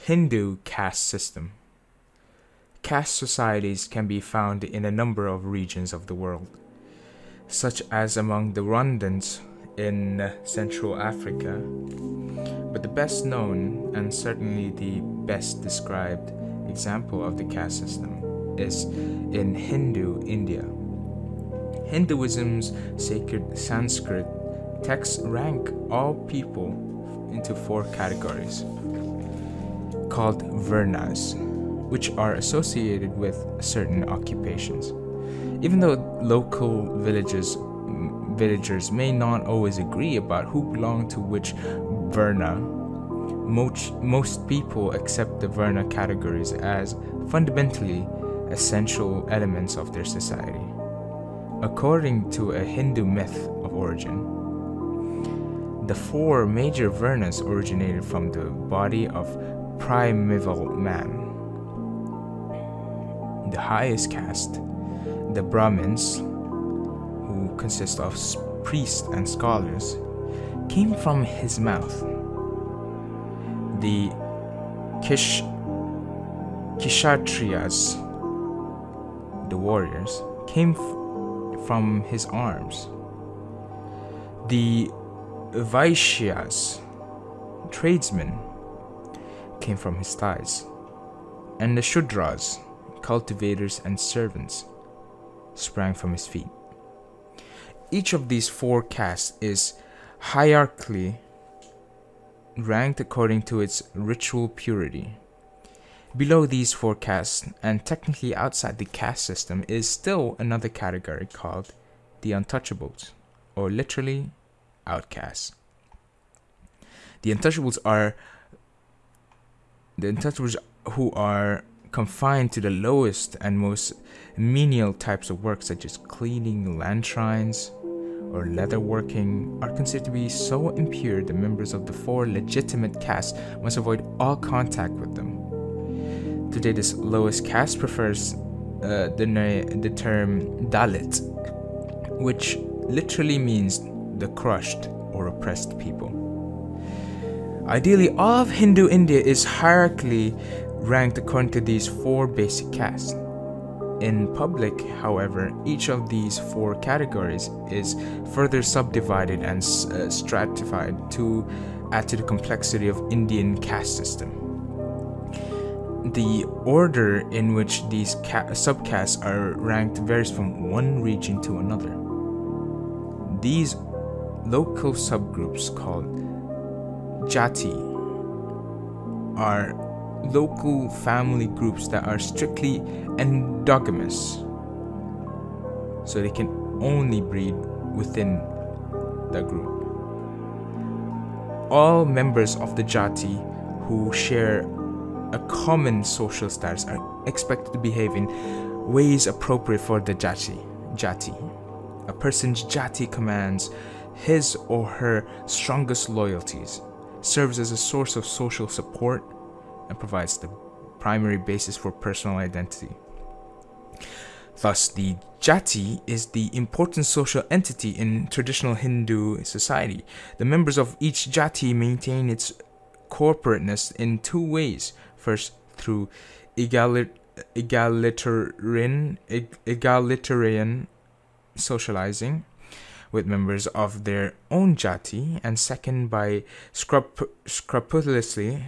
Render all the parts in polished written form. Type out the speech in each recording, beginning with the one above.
Hindu caste system. Caste societies can be found in a number of regions of the world, such as among the Rwandans in Central Africa, but the best known and certainly the best described example of the caste system is in Hindu India. Hinduism's sacred Sanskrit texts rank all people into four categories called Varnas, which are associated with certain occupations. Even though local villagers may not always agree about who belong to which Varna, most people accept the Varna categories as fundamentally essential elements of their society. According to a Hindu myth of origin, the four major Varnas originated from the body of primeval man. The highest caste, the Brahmins, who consist of priests and scholars, came from his mouth. The Kshatriyas, the warriors, came from his arms. The Vaishyas, tradesmen, came from his thighs. And the Shudras, cultivators and servants, sprang from his feet. Each of these four castes is hierarchically ranked according to its ritual purity. Below these four castes, and technically outside the caste system, is still another category called the untouchables, or literally outcasts. The untouchables who are confined to the lowest and most menial types of work, such as cleaning land shrines or leatherworking, are considered to be so impure the members of the four legitimate castes must avoid all contact with them. Today, this lowest caste prefers the term Dalit, which literally means the crushed or oppressed people. Ideally, all of Hindu India is hierarchically ranked according to these four basic castes. In public, however, each of these four categories is further subdivided and stratified to add to the complexity of Indian caste system. The order in which these subcastes are ranked varies from one region to another. These local subgroups called Jati are local family groups that are strictly endogamous, so they can only breed within the group. All members of the Jati who share a common social status are expected to behave in ways appropriate for the Jati. A person's Jati commands his or her strongest loyalties, serves as a source of social support, and provides the primary basis for personal identity. Thus, the Jati is the important social entity in traditional Hindu society. The members of each Jati maintain its corporateness in two ways. First, through egalitarian socializing with members of their own Jati, and second, by scrupulously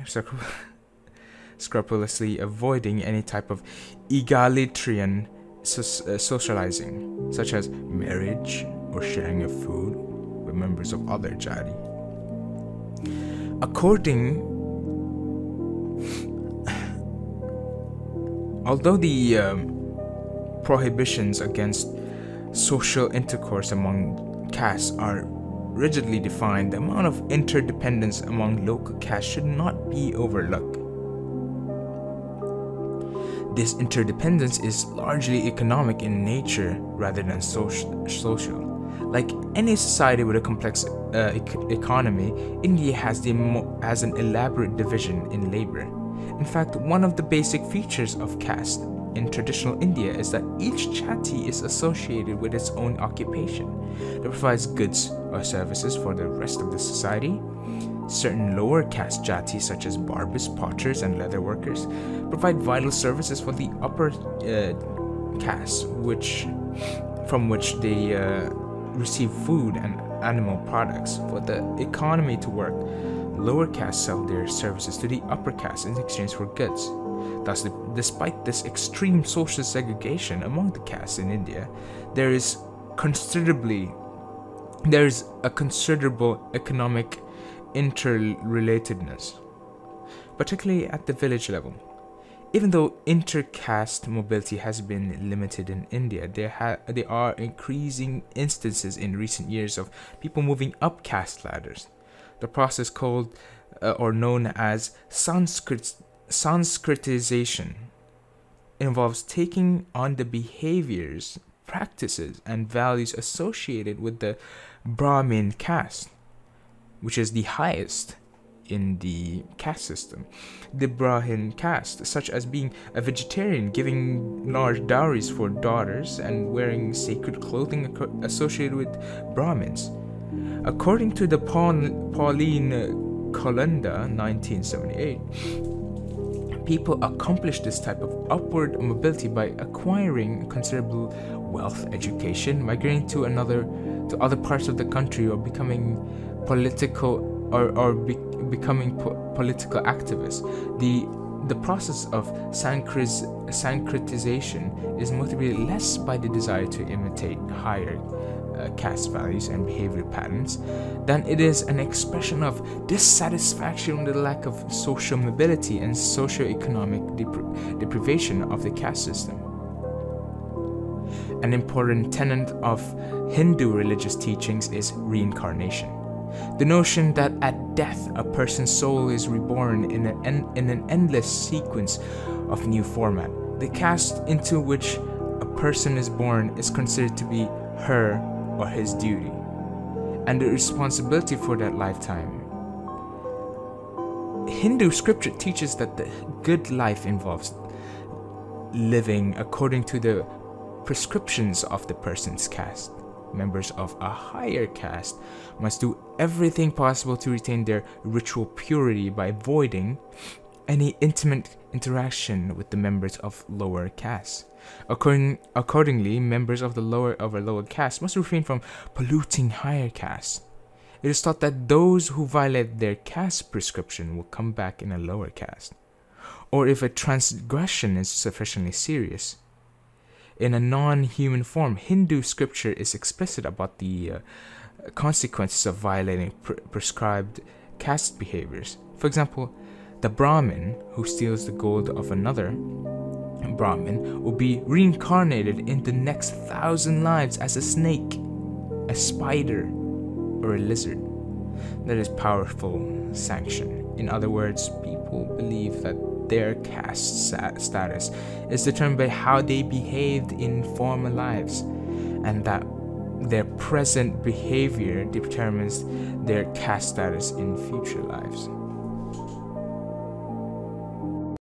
avoiding any type of egalitarian socializing, such as marriage or sharing of food with members of other Jati. Although the prohibitions against social intercourse among castes are rigidly defined, the amount of interdependence among local castes should not be overlooked. This interdependence is largely economic in nature rather than social. Like any society with a complex economy, India has an elaborate division in labor. In fact, one of the basic features of caste in traditional India is that each Jati is associated with its own occupation that provides goods or services for the rest of the society. Certain lower caste jatis, such as barbers, potters, and leather workers, provide vital services for the upper caste, from which they receive food and animal products. For the economy to work, lower castes sell their services to the upper caste in exchange for goods. Thus, despite this extreme social segregation among the castes in India, there is a considerable economic interrelatedness, particularly at the village level. Even though inter-caste mobility has been limited in India, there are increasing instances in recent years of people moving up caste ladders. The process called or known as Sanskritization involves taking on the behaviors, practices, and values associated with the Brahmin caste, which is the highest in the caste system. The Brahmin caste, such as being a vegetarian, giving large dowries for daughters, and wearing sacred clothing associated with Brahmins. According to the Pauline Calendar 1978, people accomplish this type of upward mobility by acquiring considerable wealth, education, migrating to other parts of the country, or becoming political political activists. The process of Sankritization is motivated less by the desire to imitate higher caste values and behavior patterns than it is an expression of dissatisfaction with the lack of social mobility and socio-economic deprivation of the caste system. An important tenet of Hindu religious teachings is reincarnation. The notion that at death a person's soul is reborn in an endless sequence of new format. The caste into which a person is born is considered to be her or his duty, and the responsibility for that lifetime. Hindu scripture teaches that the good life involves living according to the prescriptions of the person's caste. Members of a higher caste must do everything possible to retain their ritual purity by avoiding any intimate interaction with the members of lower castes. Accordingly, members of a lower caste must refrain from polluting higher castes. It is thought that those who violate their caste prescription will come back in a lower caste, or if a transgression is sufficiently serious, in a non-human form. Hindu scripture is explicit about the consequences of violating prescribed caste behaviors. For example, the Brahmin who steals the gold of another Brahmin will be reincarnated in the next 1,000 lives as a snake, a spider, or a lizard. That is powerful sanction. In other words, people believe that their caste status is determined by how they behaved in former lives, and that their present behavior determines their caste status in future lives.